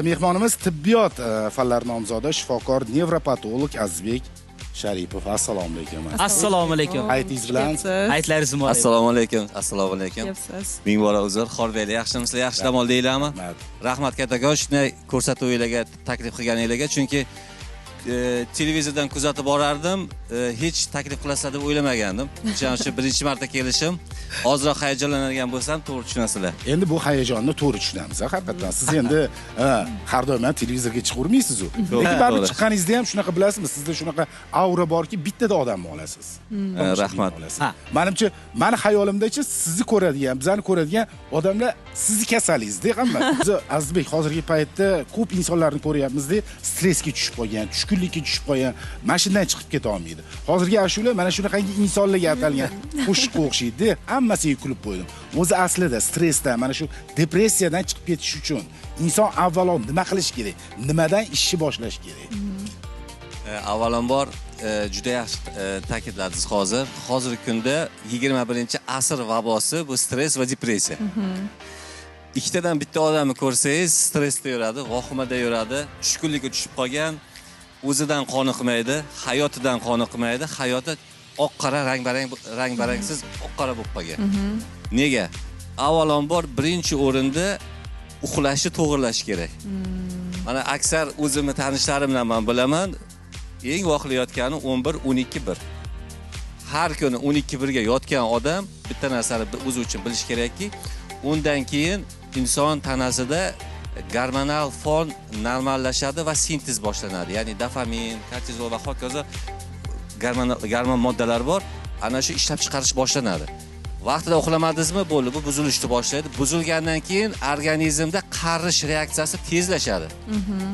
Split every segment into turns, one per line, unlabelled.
Mehmonimiz tibbiyot fanlari nomzodi shifokor nevropatolog Azizbek Sharipov. Assalomu alaykum.
Assalomu alaykum.
Aytingiz bilan.
Aytlaringiz muborak.
Assalomu alaykum. Assalomu alaykum. Ming bora uzr. Xorbeylar, yaxshimisizlar? Yaxshi dam oldinglarmi? Rahmat kattakon shunday ko'rsatuvlarga taklif qilganingizga, chunki televizordan kuzatib borardim, hech taklif qilasizlar deb o'ylamagandim. O'sha birinchi marta kelishim. Ozroq hayajonlanadigan bo'lsam, to'g'ri tushunasizlar.
Endi bu hayajonni to'g'ri tushunamiz, haqiqatan. Siz endi har doim televizorga chiqavermaysiz-ku. Lekin baribir chiqqaningizda ham shunaqa bilasizmi? Sizda shunaqa aura borki, bittada odamni olasiz.
Rahmat.
Menimcha, meni xayolimdacha sizni ko'radigan, bizani ko'radigan odamlar sizni kasalingizdek hamma. Biz Azizbek hozirgi paytda ko'p insonlarni ko'ryapmiz-da, stressga tushib qolgan, tushkunlikka tushib qolgan, mashinadan chiqib keta olmaydi. Hozirgi ashula mana shunaqangi insonlarga atalgan qo'shiqqa o'xshaydi. Hammasiga kulib qo'ydim. O'zi aslida stressdan, mana shu depressiyadan chiqib ketish uchun inson avvalo nima qilish kerak? Nimadan ishni boshlash kerak?
Avvalambor juda yaxshi ta'kidladingiz hozir. Hozirgi kunda 21-asr vabosi bu stress va depressiya. Ikkitadan bitta odamni ko'rsangiz, stressda yuradi, vahimada yuradi, tushkunlikka tushib qolgan, o'zidan qoniqmaydi, hayotidan qoniqmaydi, hayoti oq-qora rang-barangsiz oq-qora bo'lib qolgan. Nega? Avvalambor birinchi o'rinda uxlashni to'g'irlash kerak. Mana aksar o'zimni tanishlarim bilan men bilaman, eng vaqtlayotgani 11-12-1. Har kuni 12-1 ga yotgan odam bitta narsani o'zi uchun bilish kerakki, undan keyin inson tanasida gormonal fon normallashadi va sintez boshlanadi. Ya'ni dopamin, kortizol va hokazo gormon moddalar bor. Ana shu ishlab chiqarish boshlanadi. Vaqtida uxlamadingizmi, bo'ldi, bu buzilishni boshlaydi. Buzilgandan keyin organizmda qarish reaksiyasi tezlashadi.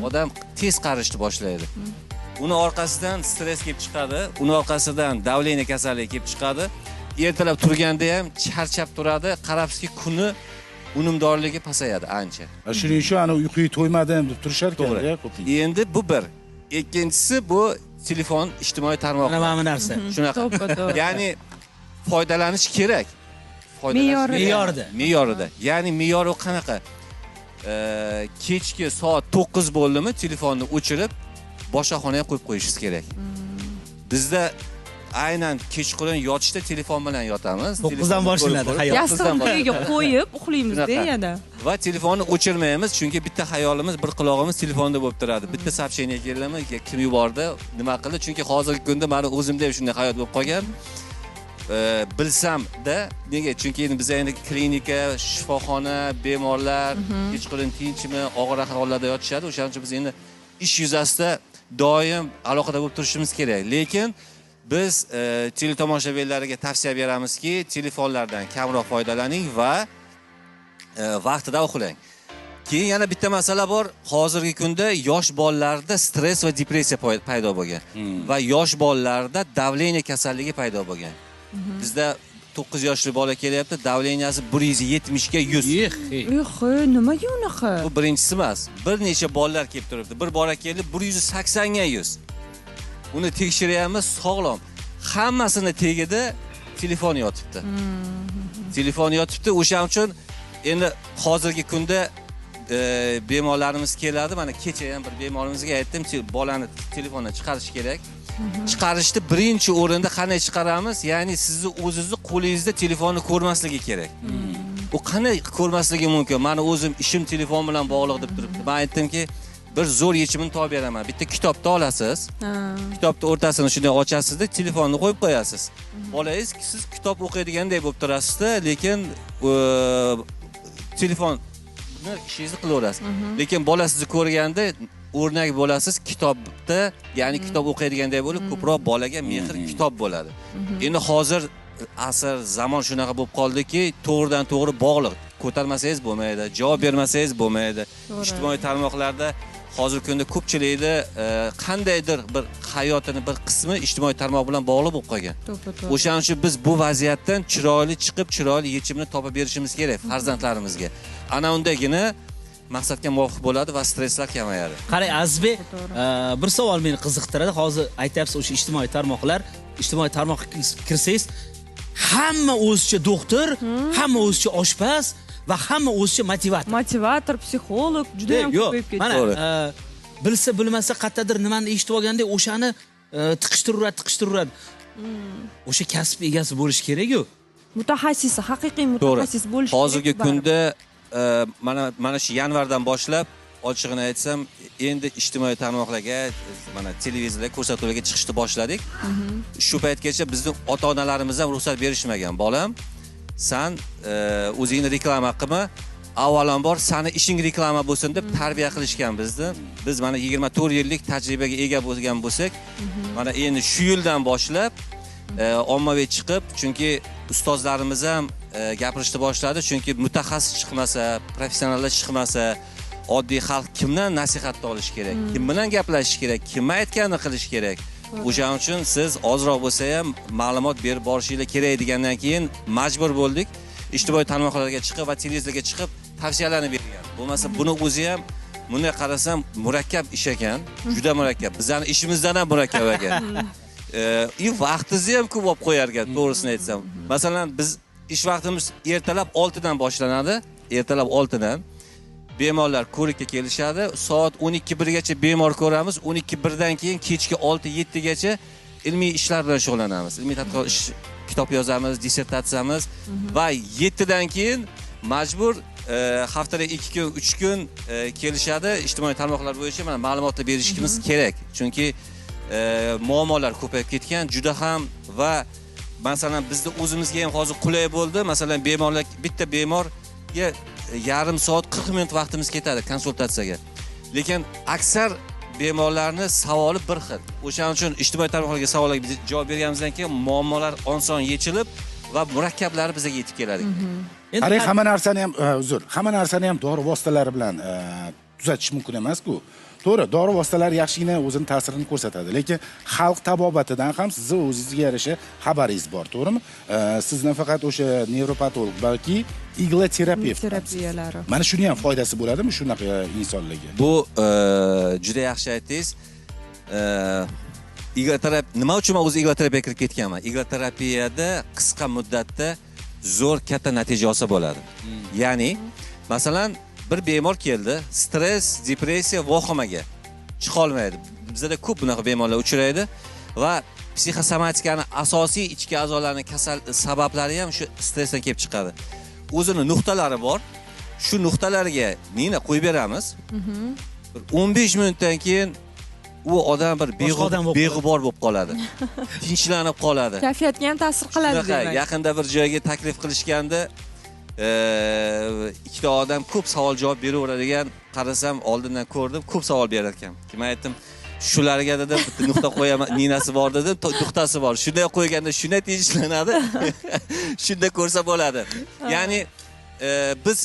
Odam tez qarishni boshlaydi. Uni orqasidan stress kelib chiqadi, uni orqasidan davleniya kasalligi kelib chiqadi. Ertalab turganda ham charchab turadi, qarabsizki kuni unumdorligi pasayadi ancha.
Shuning uchun ana uyquga to'ymadim deb turishar ekan-da ko'pincha.
Endi bu bir. Ikkinchisi bu telefon, ijtimoiy tarmoq.
Mana bu narsa.
Shunaqa. Ya'ni foydalanish kerak. Me'yorida. Ya'ni me'yori qanaqa? Kechki soat 9 bo'ldimi, telefonni o'chirib, boshqa xonaga qo'yib qo'yishingiz kerak. Bizda aynan kechqurun yotishda telefon bilan yotamiz.
9 dan boshlanadi hayot.
Yostiqqa qo'yib uxlaymiz-da yana.
Va telefonni o'chirmaymiz, chunki bitta xayolimiz, bir qulog'imiz telefonda bo'lib turadi. Bitta soобщение keldimi, kim yubordi, nima qildi? Chunki hozirgi kunda meni o'zimda ham shunday hayot bo'lib qolgan. Bilsam-da, nega? Chunki endi biz endi klinika, shifoxona, bemorlar kechqurun tinchmi, og'ir ahvollarda yotishadi. O'shaning uchun biz endi ish yuzasida doim aloqada bo'lib turishimiz kerak. Lekin biz teletomoshabinlarga tavsiya beramizki, telefonlardan kamroq foydalaning va vaqtida uxlang. Keyin yana bitta masala bor. Hozirgi kunda yosh bolalarda stress va depressiya paydo bo'lgan va yosh bolalarda davleniya kasalligi paydo bo'lgan. Bizda 9 yoshli bola kelyapti, davleniyasi 170 ga 100.
Nimaga unaqa?
Bu birinchisi emas. Bir necha bolalar kelib turibdi. Bir bola keldi 180 ga 100. Uni tekshiryapmiz, sog'lom. Hammasini tegida telefon yotibdi. Telefon yotibdi. O'shaning uchun endi hozirgi kunda bemorlarimiz keladi. Mana kecha ham bir bemorimizga aytdim, bolani telefondan chiqarish kerak. Chiqarishni birinchi o'rinda qanday chiqaramiz? Ya'ni sizni o'zingizni qo'lingizda telefonni ko'rmasligi kerak. U qanday ko'rmasligi mumkin? Meni o'zim ishim telefon bilan bog'liq deb turibdi. Men aytdimki, bir zo'r yechimini topib beraman. Bitta kitobni olasiz. Kitobning o'rtasini shunday ochasizda, telefonni qo'yib qo'yasiz. Bolangiz siz kitob o'qiydigandek bo'lib turasizda, lekin telefonni ishingizni qilaverasiz. Lekin bola sizni ko'rganda o'rnak bo'lasiz kitobda, ya'ni kitob o'qiydigandek bo'lib, ko'proq bolaga mehr kitob bo'ladi. Endi hozir asr, zamon shunaqa bo'lib qoldiki, to'g'ridan to'g'ri bog'liq. Ko'tarmasangiz bo'lmaydi, javob bermasangiz bo'lmaydi. Ijtimoiy tarmoqlarda hozirgi kunda ko'pchilikda qandaydir bir hayotini bir qismi ijtimoiy tarmoq bilan bog'liq bo'lib qolgan. O'shaning uchun biz bu vaziyatdan chiroyli chiqib, chiroyli yechimni topib berishimiz kerak farzandlarimizga. Ana undagina maqsadga muvofiq bo'ladi va stresslar kamayadi.
Qarang, Azizbek, bir savol meni qiziqtiradi. Hozir aytayapsiz, o'sha ijtimoiy tarmoqlar, ijtimoiy tarmoqqa kirsangiz, hamma o'zicha doktor, hamma o'zicha oshpaz, va hamma o'zicha motivator.
Motivator, psixolog juda ham
Yo'q,
ko'payib ketdi.
mana
To'g'ri.
bilsa bilmasa qayerdadir nimani eshitib olganda o'shani tiqishtiradi. O'sha kasb egasi bo'lish kerak-ku.
Mutaxassisi, haqiqiy
To'g'ri.
mutaxassis bo'lish kerak.
Hozirgi
baribir.
kunda mana shu yanvardan boshlab ochig'ini aytsam, endi ijtimoiy tarmoqlarga, mana televizorga, ko'rsatuvlarga chiqishni boshladik. Shu paytgacha bizning ota-onalarimiz ham ruxsat berishmagan. Bolam, sen o'zingni reklama qilma, avvalambor seni ishing reklama bo'lsin deb tarbiya qilishgan bizni. Biz mana 24 yillik tajribaga ega bo'lgan bo'lsak, mana endi shu yildan boshlab ommaviy chiqib, chunki ustozlarimiz ham gapirishni boshladi, chunki mutaxassis chiqmasa, professionallar chiqmasa, oddiy xalq kimdan nasihatni olish kerak, kim bilan gaplashish kerak, kim aytganini qilish kerak. O'shaning uchun siz ozroq bo'lsa ham ma'lumot berib borishingiz kerak degandan keyin majbur bo'ldik. Ijtimoiy tarmoqlarga chiqib va televizorga chiqib tavsiyalarni bergan. Bo'lmasa buni o'zi ham bunday qarasam murakkab ish ekan, juda murakkab. Bizning ishimizdan ham murakkab ekan. Vaqtingizni ham ko'p olib qo'yar ekan, to'g'risini aytsam. Masalan, biz ish vaqtimiz ertalab 6 dan boshlanadi. Ertalab 6 dan bemorlar ko'rikka kelishadi. Soat 12:00 gacha bemor ko'ramiz. 12:00 dan keyin kechki 6-7 gacha ilmiy ishlar bilan shug'ullanamiz. Ilmiy tadqiqot ish, kitob yozamiz, dissertatsiyamiz va 7 dan keyin majbur haftada 2 kun, 3 kun kelishadi. Ijtimoiy tarmoqlar bo'yicha mana ma'lumotlar berishimiz kerak. Chunki muammolar ko'payib ketgan juda ham va masalan bizda o'zimizga ham hozir qulay bo'ldi. Masalan, bemorlar bitta bemorga yarim soat 40 minut vaqtimiz ketadi konsultatsiyaga. Lekin aksar bemorlarning savoli bir xil. O'shaning uchun ijtimoiy tarmoqlarga savollarga biz javob berganimizdan keyin muammolar oson yechilib va murakkablari bizga yetib keladi.
Qarang, hamma narsani ham hamma narsani ham dori vositalari bilan tuzatish mumkin emas-ku. To'g'ri, dori vositalari yaxshigina o'zining ta'sirini ko'rsatadi, lekin xalq tabobatidan ham sizni o'zingizga yarasha xabaringiz bor, to'g'rimi? Siz nafaqat o'sha nevropatolog, balki igla terapevt.
Terapiyalari.
Mana shuni ham foydasi bo'ladimi shunaqa insonlarga?
Bu juda yaxshi aytdingiz. Igla terapiya, nima uchun men o'zi igla terapiyaga kirib ketganman? Igla terapiyada qisqa muddatda zo'r katta natija olsa bo'ladi. Ya'ni, masalan, bir bemor keldi, stress, depressiya, vahimaga chiqa olmaydi. Bizda ko'p bunaqa bemorlar uchraydi va psixosomatikaning asosiy ichki a'zolarining kasal sabablari ham shu stressdan kelib chiqadi. O'zining nuqtalari bor. Shu nuqtalarga nina qo'yib beramiz. 15 minutdan keyin u odam bir beg'ubor bo'lib qoladi. Tinchlanib qoladi.
Kayfiyatga ham ta'sir qiladi demak.
Yaqinda bir joyga taklif qilishganda ikkita odam ko'p savol javob beraveradigan, qarasam oldindan ko'rdim, ko'p savol berar ekan. Men aytdim, shularga dedim bitta nuqta qo'yaman, ninasi bor dedim, nuqtasi bor. Shunday qo'yganda shunday tinchlanadi. Shunda ko'rsa bo'ladi. Ya'ni biz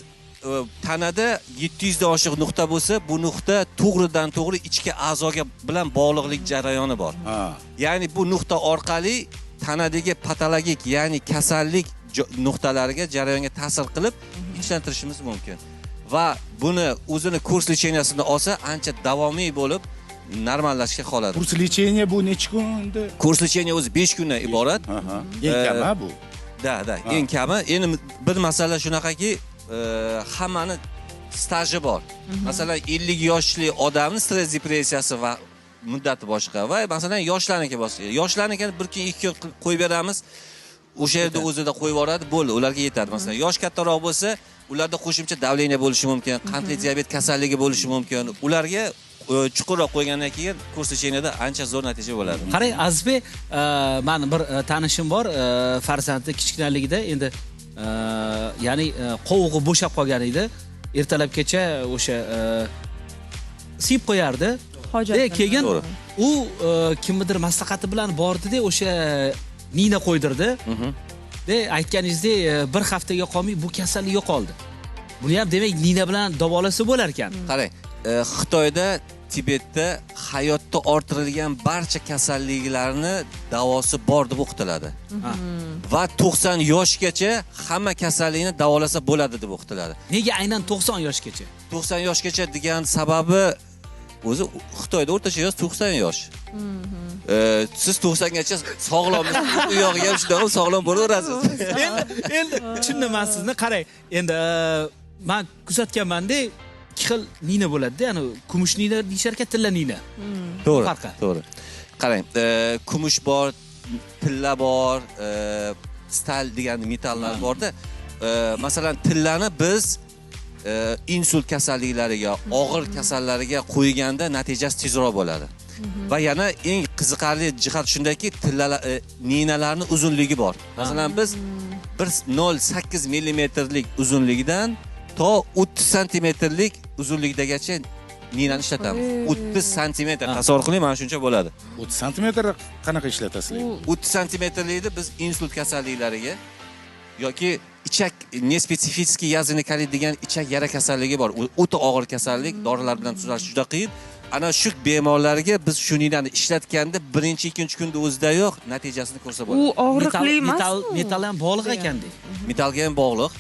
tanada 700 dan oshiq nuqta bo'lsa, bu nuqta to'g'ridan-to'g'ri ichki a'zoga bilan bog'liqlik jarayoni bor. Ya'ni bu nuqta orqali tanadagi patologik, ya'ni kasallik nuqtalariga, jarayonga ta'sir qilib tinchlantirishimiz mumkin. Va buni o'zini kurs lecheniyasini olsa, ancha davomiy bo'lib normallashga qoladi.
Kurs lecheniya bu necha kunda?
Kurs lecheniya o'zi 5 kundan iborat.
Eng kami bu.
Da, eng kami. Endi bir masala shunaqaki, hammani staji bor. Masalan, 50 yoshli odamning stress depressiyasi va muddati boshqa va masalan yoshlarniki boshqa. Yoshlarniki bir kun 2 kun qo'yib beramiz. O'sha yerda o'zida qo'yib yuboradi, bo'ldi, ularga yetadi. Masalan, yosh kattaroq bo'lsa, ularda qo'shimcha davleniya bo'lishi mumkin, qandli diabet kasalligi bo'lishi mumkin. Ularga chuqurroq qo'ygandan keyin kurs lecheniyada ancha zo'r natija bo'ladi.
Qarang, Azizbek, meni bir tanishim bor, farzandi kichkinaligida endi ya'ni qovug'i bo'shab qolgan edi. Ertalabgacha o'sha siyib qo'yardi. Keyin u kimnidir maslahati bilan bordi-da, o'sha nina qo'ydirdi. Aytganingizdek, bir haftaga qolmay bu kasallik yo'qoldi. Buni ham demak nina bilan davolasa bo'lar ekan.
Qarang, Xitoyda, Tibetda hayotda orttirilgan barcha kasalliklarni davosi bor deb o'qitiladi. Va 90 yoshgacha hamma kasallikni davolasa bo'ladi deb o'qitiladi.
Nega aynan 90 yoshgacha?
90 yoshgacha degan sababi o'zi Xitoyda o'rtacha yosh 90 yosh. Siz 90gacha sog'lomsiz, u yog'iga ham shunday qilib sog'lom bo'laverasiz.
Endi tushundim men sizni. Qarang, endi men kuzatganmanda ikki xil nina bo'ladi-da, ya'ni kumush nina deyshar-ekan, tilla nina.
To'g'ri.
Farqi.
To'g'ri. Qarang, kumush bor, tilla bor, stal degan metallar borda. Masalan, tillani biz insult kasalliklariga, og'ir kasallariga qo'yganda natijasi tezroq bo'ladi. Va yana eng qiziqarli jihat shundaki, ninalarning uzunligi bor. Masalan, biz 1.08 millimetrlik uzunligidan to 30 santimetrlik uzunlikdagacha ninani ishlatamiz. 30 santimetr tasavvur qiling, mana shuncha bo'ladi.
30 santimetr qanaqa ishlatasizlar?
30 santimetrlikni biz insult kasalliklariga yoki ichak nespetsifический yazni kalit degan ichak yara kasalligi bor. O'ta og'ir kasallik, dorilar bilan tuzatish juda qiyin. Ana shu bemorlarga biz shu ninani ishlatganda birinchi, ikkinchi kunda o'zidayoq natijasini ko'rsa bo'ladi.
U og'riqli emas.
Metal ham bog'liq ekanda.
Metalga ham bog'liq.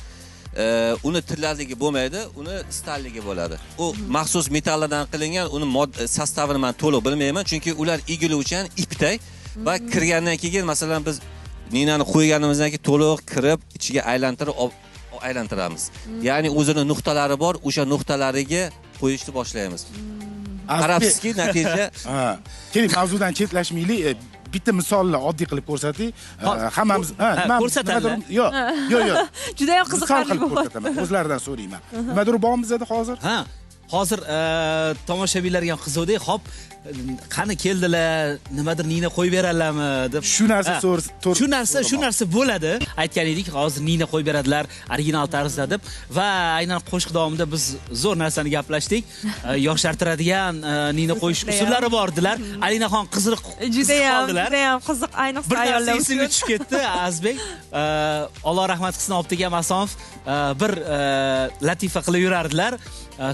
Uni tillaligi bo'lmaydi, uni stalligi bo'ladi. U maxsus metallardan qilingan, uni sostavini men to'liq bilmayman, chunki ular egiluvchan, ipday va kirgandan keyin masalan biz ninani qo'yganimizdan keyin to'liq kirib, ichiga aylantiramiz. Ya'ni o'zining nuqtalari bor, o'sha nuqtalariga qo'yishni boshlaymiz. Qarabsizki, natija.
Keling, mavzudan chetlashmaylik. Bitta misolni oddiy qilib ko'rsating. Hammamiz,
ko'rsatadilar.
Yo'q.
Juda ham qiziqarli bo'ldi.
O'zlaridan so'rayman. Nimadir bormi bizda hozir?
Ha, hozir tomoshabinlarga ham qiziqdi. Hop, qani keldilar, nimadir nina qo'yib beradilarmi deb.
Shu narsa
Shu narsa bo'ladi. Aytgan edik, hozir nina qo'yib beradilar original tarzda deb va aynan qo'shiq davomida biz zo'r narsani gaplashdik. Yoshlartiradigan nina qo'yish usullari bordilar. Alinaxon qiziq
Juda ham qiziq, ayniqsa ayollar
uchun. Esimga tushib ketdi, Azbek. Alloh rahmat qilsin, Optiga Masonov bir latifa qilib yurardilar.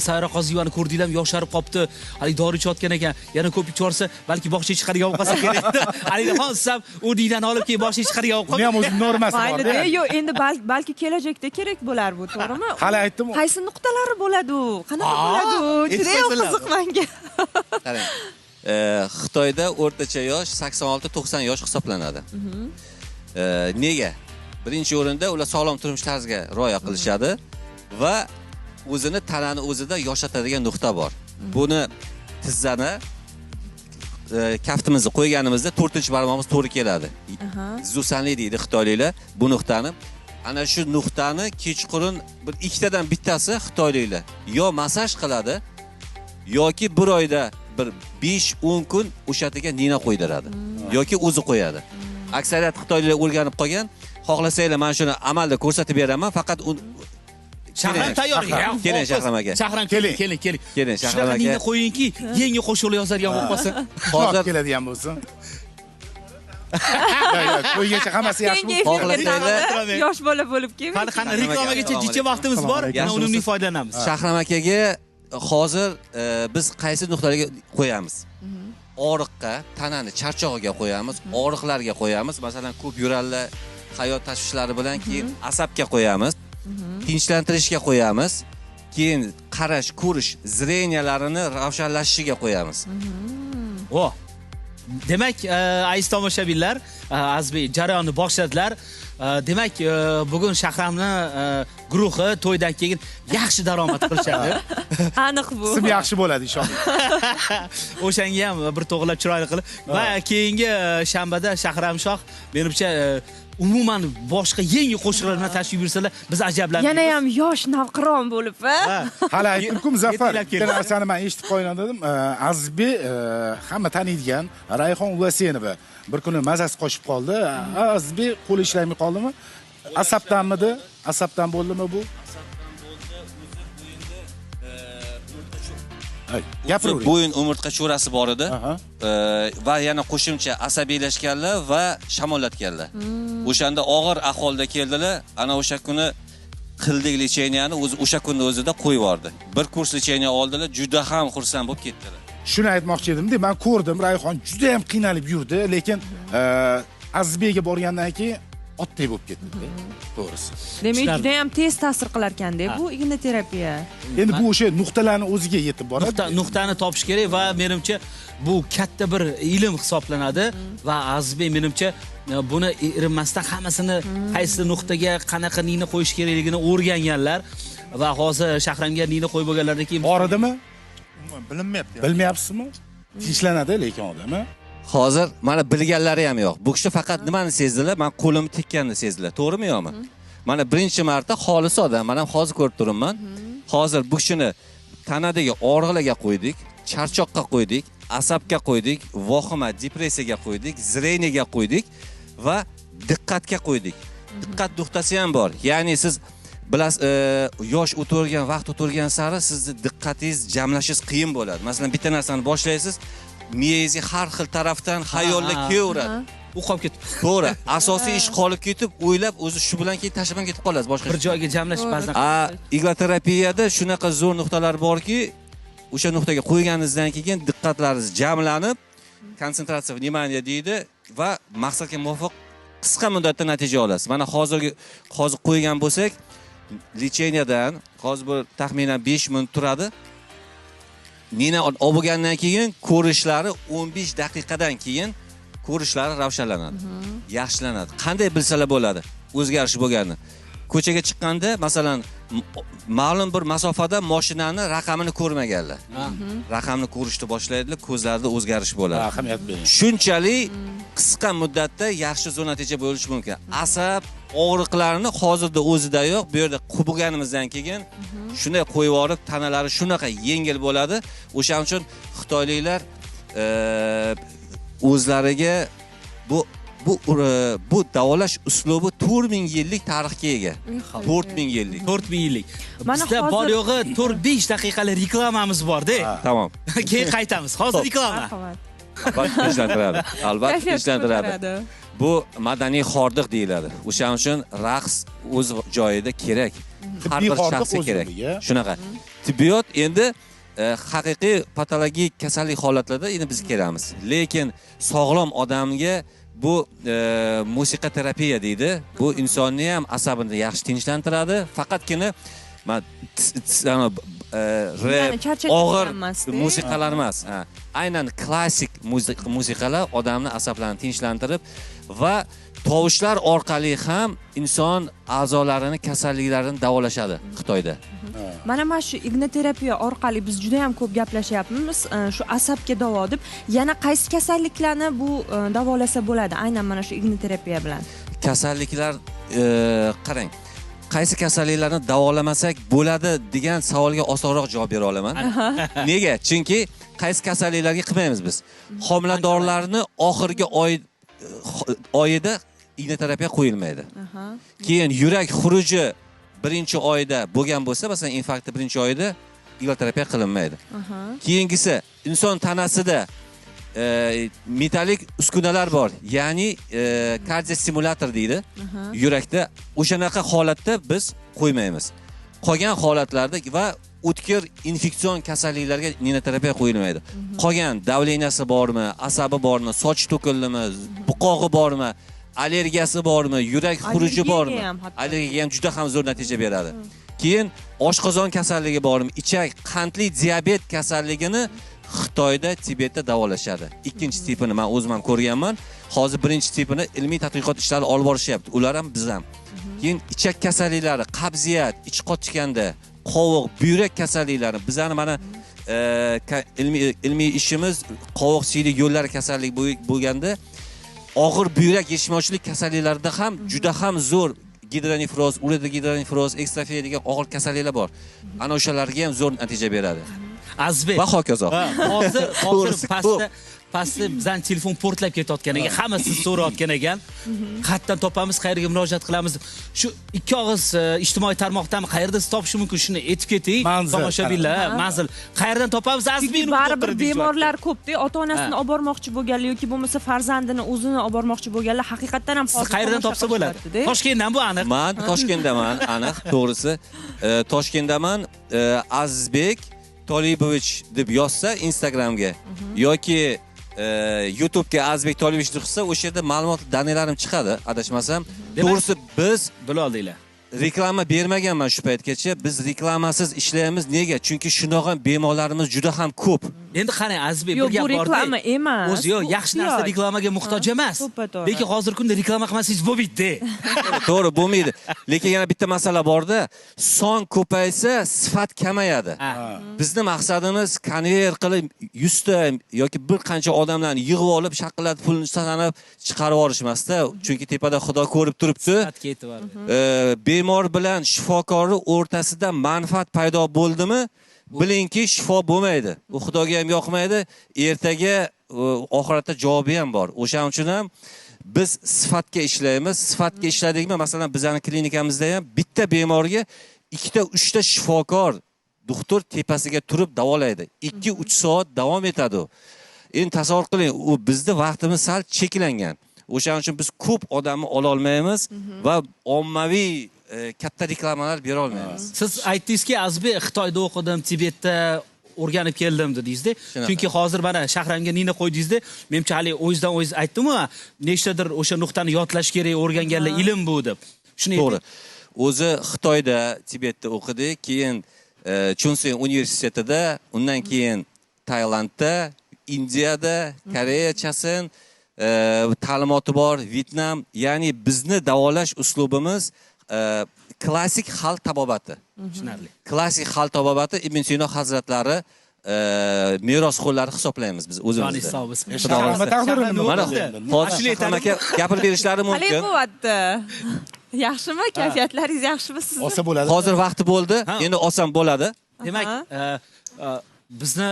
Sayra Qoziyevani ko'rdinglarmi, yosharib qopti. Hali dori ichayotgan ekan. Yana ko'p ichorsa, balki bog'chaga chiqadigan bo'lib qolsa kerak deb. Alinaxon siz ham u dinani olib kelib bog'chaga chiqadigan bo'lib qoldi.
Men ham o'zim normasi bor.
Mayli, yo'q, endi balki kelajakda kerak bo'lar bu, to'g'rimi?
Hali aytdim.
Qaysi nuqtalari bo'ladi u? Qanaqa bo'ladi u? Juda ham qiziq menga.
Qarang. Xitoyda o'rtacha yosh 86-90 yosh hisoblanadi. Nega? Birinchi o'rinda ular sog'lom turmush tarziga rioya qilishadi va o'zini tanani o'zida yoshatadigan nuqta bor. Buni tizzani kaftimizni qo'yganimizda 4-barmoqimiz to'g'ri keladi. Zusanli deydi xitoyliklar bu nuqtani. Ana shu nuqtani kechqurun bir ikkitadan bittasi xitoyliklar yo massaj qiladi yoki bir oyda bir 5-10 kun o'sha yerga nina qo'ydiradi yoki o'zi qo'yadi. Aksariyat xitoyliklar o'rganib qolgan. Xohlasanglar men shuni amalda ko'rsatib beraman, faqat
Shahram tayyor.
Keling Shahram aka.
Shahram keling.
Keling Shahram aka.
Nina qo'yingki, yangi qo'shiqlar yozadigan bo'lib qolsin.
Hozir keladigan bo'lsin. Qo'ygacha hammasi yaxshi bo'lib.
Xohlasanglar
yosh bola bo'lib kelmaydi.
Qani reklamagacha jicha vaqtimiz bor, yana unumli foydalanamiz.
Shahram akaga hozir biz qaysi nuqtalarga qo'yamiz? Og'riqqa, tanani charchog'iga qo'yamiz, og'riqlarga qo'yamiz. Masalan, ko'p yurarlar, hayot tashvishlari bilan keyin asabga qo'yamiz. Tinchlantirishga qo'yamiz. Keyin qarash, ko'rish, zreniyalarini ravshanlashishiga qo'yamiz.
O. Demak, aziz tomoshabinlar, Azbek jarayonni boshladilar. Demak, bugun Shahramni guruhi to'ydan keyin yaxshi daromad qilishadi.
Aniq bu.
Sim yaxshi bo'ladi inshaalloh.
O'shanga ham bir to'g'rilab chiroyli qilib va keyingi shanbada Shahramshoh menimcha umuman boshqa yangi qo'shiqlar bilan tashrif buyursalar biz ajablanamiz.
Yana ham yosh navqiron bo'lib, va
hali aytdim-ku, Muzaffar, bitta narsani men eshitib qo'yaman dedim. Azbek hamma taniydigan Rayhon Ulasenova bir kuni mazasi qochib qoldi. Azbek qo'li ishlamay qoldimi? Asabdanmidi? Asabdan bo'ldimi bu? Gapiravering.
Bo'yin umurtqa sho'rasi bor edi. Va yana qo'shimcha asabiylashganlar va shamollatganlar. O'shanda og'ir ahvolda keldilar. Ana o'sha kuni qildik lecheniyani o'sha kunni o'zida qo'yib yubordi. Bir kurs lecheniya oldilar, juda ham xursand bo'lib ketdilar.
Shuni aytmoqchi edim-da, men ko'rdim, Rayhon juda ham qiynalib yurdi, lekin Azbekga borgandan keyin otdek bo'lib ketdi. To'g'risi.
Demak,
Ishlar-
juda ham tez ta'sir qilar ekanda bu ignoterapiya.
Endi bu o'sha nuqtalarni o'ziga yetib boradi.
Nuqtani topish kerak va menimcha bu katta bir ilm hisoblanadi va Azizbek menimcha buni erinmasdan hammasini qaysi nuqtaga qanaqa nini qo'yish kerakligini o'rganganlar va hozir Shahramga nini qo'yib bo'lganlardan keyin
Bor edimi?
Bilinmayapti.
Bilmayapsizmi? Tinchlanadi lekin odam, ha?
Hozir mana bilganlari ham yo'q. Bu kishi faqat nimani sezdilar? Men qo'limni tekkanini sezdilar. To'g'rimi yo'qmi? Mana birinchi marta xolis odam, men ham hozir ko'rib turibman. Hozir bu kishini tanadagi og'riqlarga qo'ydik, charchoqqa qo'ydik, asabga qo'ydik, vohima, depressiyaga qo'ydik, zreniyaga qo'ydik va diqqatga qo'ydik. Diqqat nuqtasi ham bor. Ya'ni siz bilasiz, yosh o'tib vaqt o'tib sari sizni diqqatingiz jamlashingiz qiyin bo'ladi. Masalan, bitta narsani boshlaysiz, miyangizga har xil tarafdan xayollar kelaveradi.
u qolib ketib
To'g'ri, asosiy ish qolib ketib, o'ylab o'zi shu bilan keyin tashlab ketib qolasiz boshqa.
bir joyga jamlash ba'zan
Igloterapiyada shunaqa zo'r nuqtalar borki, o'sha nuqtaga qo'yganingizdan keyin diqqatlaringiz jamlanib, konsentratsiya vнимание deydi va maqsadga muvofiq qisqa muddatda natija olasiz. Mana hozir qo'ygan bo'lsak, lecheniyadan hozir bu taxminan 5 minut turadi. Nina olib bo'lgandan keyin ko'rishlari 15 daqiqadan keyin ko'rishlari ravshanlanadi, yaxshilanadi. Qanday bilsalar bo'ladi o'zgarish bo'lganini. Ko'chaga chiqqanda, masalan, ma'lum bir masofada mashinani raqamini ko'rmaganlar. Raqamni ko'rishni boshlaydilar, ko'zlarida o'zgarish bo'ladi.
Ahamiyat bering.
Shunchalik qisqa muddatda yaxshi zo'r natija bo'lishi mumkin. Asab og'riqlarini hozirda o'zida yo'q, bu yerda bo'lganimizdan keyin shunday qo'yib yuborib, tanalari shunaqa yengil bo'ladi. O'shaning uchun xitoyliklar o'zlariga bu davolash uslubi 4000 yillik tarixga ega. 4000 yillik.
4000 yillik.
Mana
Bizda
hozir-
bor yo'g'i 4-5 daqiqalik reklamamiz bor-da.
Tamam.
Keyin qaytamiz. Hozir reklama.
Marhamat.
Albatta tinchlantiradi. Albatta
Kayfiyat
tinchlantiradi.
ko'taradi.
Bu madaniy xordiq deyiladi. O'shaning uchun raqs o'z joyida kerak. Har
Tibbiy
bir
xordiq
shaxsga
o'z
kerak.
o'rniga.
Shunaqa. Tibbiyot endi haqiqiy patologik kasallik holatlarda endi biz kelamiz. Lekin sog'lom odamga bu musiqa terapiya deydi. Bu insonni ham asabini yaxshi tinchlantiradi. Faqatgina
Yani charchatib
og'ir
emasda.
musiqalar emas. Aynan klassik musiqalar odamni asablarini tinchlantirib va tovushlar orqali ham inson a'zolarini kasalliklarini davolashadi Xitoyda.
Mana shu ignoterapiya orqali biz juda ham ko'p gaplashyapmiz. Shu asabga davo deb, yana qaysi kasalliklarni bu davolasa bo'ladi? Aynan mana shu ignoterapiya bilan.
Kasalliklar qarang. Qaysi kasalliklarni davolamasak bo'ladi degan savolga osonroq javob bera olaman. Nega? Chunki qaysi kasalliklarga qilmaymiz biz. Homiladorlarni oxirgi oyida ignoterapiya qo'yilmaydi. Keyin yurak xuruji birinchi oyda bo'lgan bo'lsa, masalan, infarkt birinchi oyida ignoterapiya qilinmaydi. Keyingisi inson tanasida metalik uskunalar bor, ya'ni kardiostimulyator deydi. Yurakda o'shanaqa holatda biz qo'ymaymiz. Qolgan holatlarda va o'tkir infeksion kasalliklarga ignoterapiya qo'yilmaydi. Qolgan davleniyasi bormi, asabi bormi, soch to'kildimi, buqog'i bormi, allergiyasi bormi, yurak xuruji bormi? Allergiya ham juda ham zo'r natija beradi. Keyin oshqozon kasalligi bormi, ichak, qandli diabet kasalligini Xitoyda, Tibetda davolashadi. Ikkinchi tipini men o'zim ham ko'rganman. Hozir birinchi tipini ilmiy tadqiqot ishlari olib borishyapti. Ular ham biz ham. Keyin ichak kasalliklari, qabziyat, ich qochganda, qovoq, buyrak kasalliklari, bizani mana ilmiy ishimiz qovoq siydik yo'llari kasallik bo'lganda, og'ir buyrak yetishmovchilik kasalliklarida ham juda ham zo'r gidronefroz, uretrogidronefroz, ekstrafiya degan og'ir kasalliklar bor. Ana o'shalarga ham zo'r natija beradi.
Azizbek.
Va hokazo.
Hozir pastda bizning telefon portlab ketayotgan ekan, hammasi so'rayotgan ekan. Qayerdan topamiz, qayerga murojaat qilamiz? Shu ikki og'iz ijtimoiy tarmoqdan qayerda topish mumkin, shuni aytib keting. Tomoshabinlar, manzil qayerdan topamiz? Azizbek
baribir bemorlar ko'p-da, ota-onasini olib bormoqchi bo'lganlar yoki bo'lmasa farzandini o'zini olib bormoqchi bo'lganlar haqiqatan ham hozir
qayerdan topsa bo'ladi? Toshkentdan bu aniq.
Men Toshkentdaman, aniq, to'g'risi. Toshkentdaman, Azizbek Tolibovich deb yozsa Instagramga yoki YouTube'ga Azizbek Tolibovich deb qilsa, o'sha yerda ma'lumot danelarim chiqadi, adashmasam. To'g'risi biz
Bilolinglar.
reklama bermaganman shu paytgacha. Biz reklamasiz ishlaymiz. Nega? Chunki shunaqa bemorlarimiz juda ham ko'p.
Endi qarang Azizbek,
Yo'q,
bir gap
bu
bor.
reklama emas.
O'zi yo'q,
Bu
yaxshi narsa
ehtiyoj.
reklamaga muhtoj emas.
to'ppa-to'g'ri.
Lekin hozirgi kunda reklama qilmasangiz bo'lmaydi.
To'g'ri, bo'lmaydi. Lekin yana bitta masala borda, son ko'paysa, sifat kamayadi.
Ha.
Bizni maqsadimiz konveyer qilib 100 ta yoki bir qancha odamlarni yig'ib olib, shaqillatib pulni sanab chiqarib yuborishmasda. Chunki tepada Xudo ko'rib turibdi.
Sifat ketib bordi.
Bemor bilan shifokorning o'rtasida manfaat paydo bo'ldimi, bilingki shifo bo'lmaydi. Bu Xudoga ham yoqmaydi, ertaga oxiratda javobi ham bor. O'shaning uchun ham biz sifatga ishlaymiz. Sifatga ishladikmi, masalan, bizning klinikamizda ham bitta bemorga 2 ta 3 ta shifokor, doktor tepasiga turib davolaydi. 2-3 soat davom etadi u. Endi tasavvur qiling, u bizda vaqtimiz sal cheklangan. O'shaning uchun biz ko'p odamni ola olmaymiz va ommaviy katta reklamalar bera olmaymiz.
Siz aytdingizki, Azizbek, Xitoyda o'qidim, Tibetda o'rganib keldim dedingiz-da. Chunki hozir mana Shahramga nina qo'ydingiz-da. Menimcha hali o'yizdan o'yiz aytdim-ku, nechtadir o'sha nuqtani yodlash kerak, o'rganganlar ilm bu deb. Shuni
To'g'ri. O'zi Xitoyda, Tibetda o'qidi, keyin Chunsen universitetida, undan keyin Tailandda, Indiyada, Koreya chasin ta'limoti bor, Vyetnam, ya'ni bizni davolash uslubimiz klassik xalq tabobati.
tushunarli.
Klassik xalq tabobati Ibn Sino hazratlari merosxo'rlari hisoblaymiz biz
Joni
o'zimizda.
sog' bo'lsin.
Shahrama taqdirini nima
Mana
bo'ldi?
hozir Shahram aka gapirib berishlari
Qalay
mumkin.
bo'lyapti? Yaxshimi? Kayfiyatlaringiz yaxshimi sizning?
Olsa bo'ladi.
Hozir vaqti bo'ldi,
Ha.
endi olsam bo'ladi.
Demak, bizni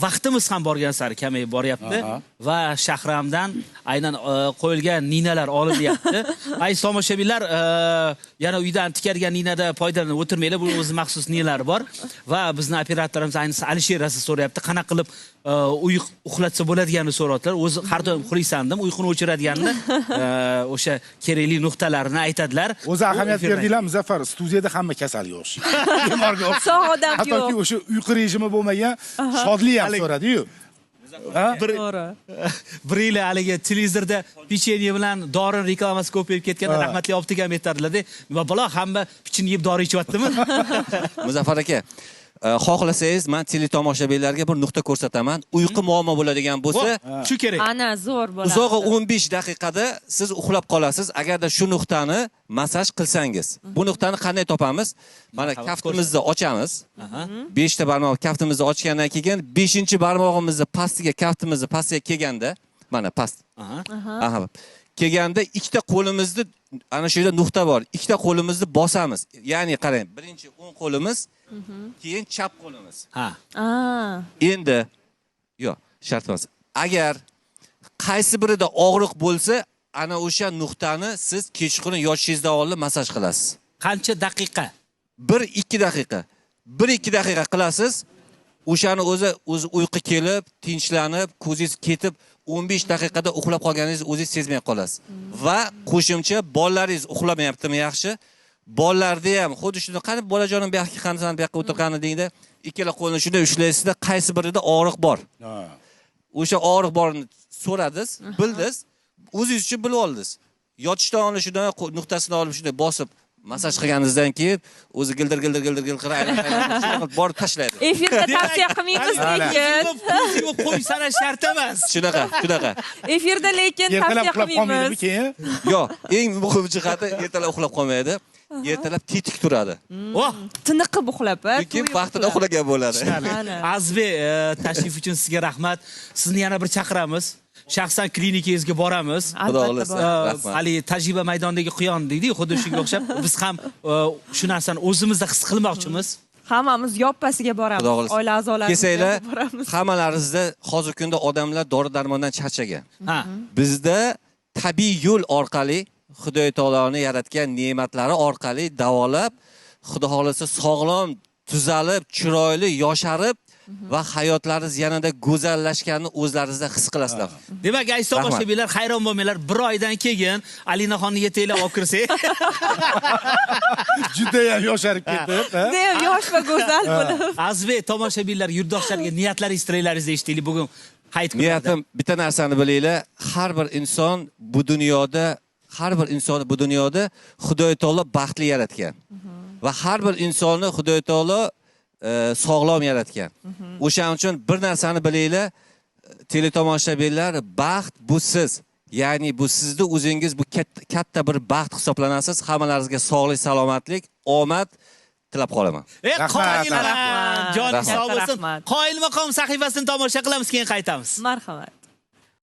vaqtimiz ham borgan sari kamayib boryapti va Shahramdan aynan qo'yilgan ninalar olinyapti. Ay tomoshabinlar, yana uydan tikadigan ninada foydalanib o'tirmanglar, bu o'zi maxsus ninalar bor va bizni operatorimiz ayniqsa Alisher Rasul so'rayapti, qanaqa qilib uxlatsa bo'ladiganini so'rayaptilar. O'zi har doim uxlaysandim, uyquni o'chiradiganini o'sha kerakli nuqtalarini aytadilar.
O'zi ahamiyat berdinglar, Muzaffar, studiyada hamma kasalga o'xshaydi. Bemorga o'xshaydi.
Sog' odam
Hattoki
yo'q.
o'sha uyqu rejimi bo'lmagan shodlik ham so'radi-yu.
To'g'ri.
Bir yil haligi televizorda pechenye bilan dori reklamasi ko'payib ketganda rahmatli optikam aytadilar-da, "Nima bola, hamma pechenye yeb dori ichyaptimi?"
Muzaffar aka, xohlasangiz men teletomoshabinlarga bir nuqta ko'rsataman. Uyqu muammo bo'ladigan bo'lsa,
Shu kerak.
Ana zo'r bo'ladi.
uzog'i 15 daqiqada siz uxlab qolasiz agarda shu nuqtani massaj qilsangiz. Bu nuqtani qanday topamiz? Mana kaftimizni ochamiz. 5 ta barmoq kaftimizni ochgandan keyin 5-barmog'imizni pastiga, kaftimizni pastiga kelganda, mana past. Aha. Kelganda ikkita qo'limizni, ana shu yerda nuqta bor. Ikkita qo'limizni bosamiz. Ya'ni qarang, birinchi o'ng qo'limiz, keyin chap qo'limiz.
Ha.
Endi yo'q, shart emas. Agar qaysi birida og'riq bo'lsa, ana o'sha nuqtani siz kechqurun yotishingizdan oldin massaj qilasiz.
Qancha daqiqa?
1-2 daqiqa. 1-2 daqiqa qilasiz. O'shani o'zi uyqu kelib, tinchlanib, ko'zingiz ketib, 15 daqiqada uxlab qolganingizni o'zingiz sezmay qolasiz. Va qo'shimcha bolalaringiz uxlamayaptimi yaxshi? Bolalarda ham xuddi shuni qani bolajonim bu yoqqa qanasan, bu yoqqa o'tirgani deydi. Ikkala qo'lni shunday ushlaysizda, qaysi birida og'riq bor. O'sha og'riq borini so'radingiz, bildingiz, o'zingiz uchun bilib oldingiz. Yotishdan oldin shunday nuqtasini olib shunday bosib massaj qilganingizdan keyin o'zi gildir qilib borib tashlaydi.
Efirda tavsiya qilmaymiz lekin.
Qo'y sanash shart emas.
Shunaqa.
Efirda lekin
Ertalab
tavsiya
uxlab qolmaydimi
qilmaymiz.
keyin?
Yo'q, eng muhim jihati ertalab uxlab qolmaydi. Ertalab tetik turadi.
Oh,
Tiniqib uxlab,
Chunki vaqtida uxlagan bo'ladi.
Ana.
Azizbek, tashrif uchun sizga rahmat. Sizni yana bir chaqiramiz. Shaxsan klinikangizga boramiz.
Albatta bor.
Rahmat.
Hali tajriba maydonidagi quyon deydi-ku, xuddi shunga o'xshab biz ham shu narsani o'zimizda his qilmoqchimiz.
Hammamiz yoppasiga boramiz.
Xudo xohlasa.
Oila a'zolarimizga
Kelsanglar,
boramiz.
hammalaringizda hozirgi kunda odamlar dori-darmondan charchagan.
Ha.
Bizda tabiiy yo'l orqali Xudo taoloning yaratgan ne'matlari orqali davolab, Xudo xolasa sog'lom, tuzalib, chiroyli, yosharib va hayotlaringiz yanada go'zallashganini o'zlaringizda his qilasizlar.
Demak, aziz tomoshabinlar, hayron bo'lmanglar. Bir oydan keyin Alinaxonni yetaklar olib kirsak,
Juda ham yosharib ketib, ha?
Judayam yosh va go'zal bo'lib.
Azizbek, tomoshabinlar, yurtdoshlarga niyatlaringiz, istiklaringizni eshitaylik. Bugun hayit kunida.
Niyatim bitta narsani bilinglar, har bir inson bu dunyoda har bir insonni bu dunyoda Xudoy taolo baxtli yaratgan. Va har bir insonni Xudoy taolo sog'lom yaratgan. O'shaning uchun bir narsani bilinglar, teletomoshabinlar, baxt bu siz. Ya'ni bu sizni o'zingiz bu katta bir baxt hisoblanasiz. Hammalaringizga sog'lik, salomatlik, omad tilab qolaman.
Qoyilman. Joningiz sog' bo'lsin.
Rahmat.
Qoyilmaqom sahifasini tomosha qilamiz, keyin qaytamiz.
Marhamat.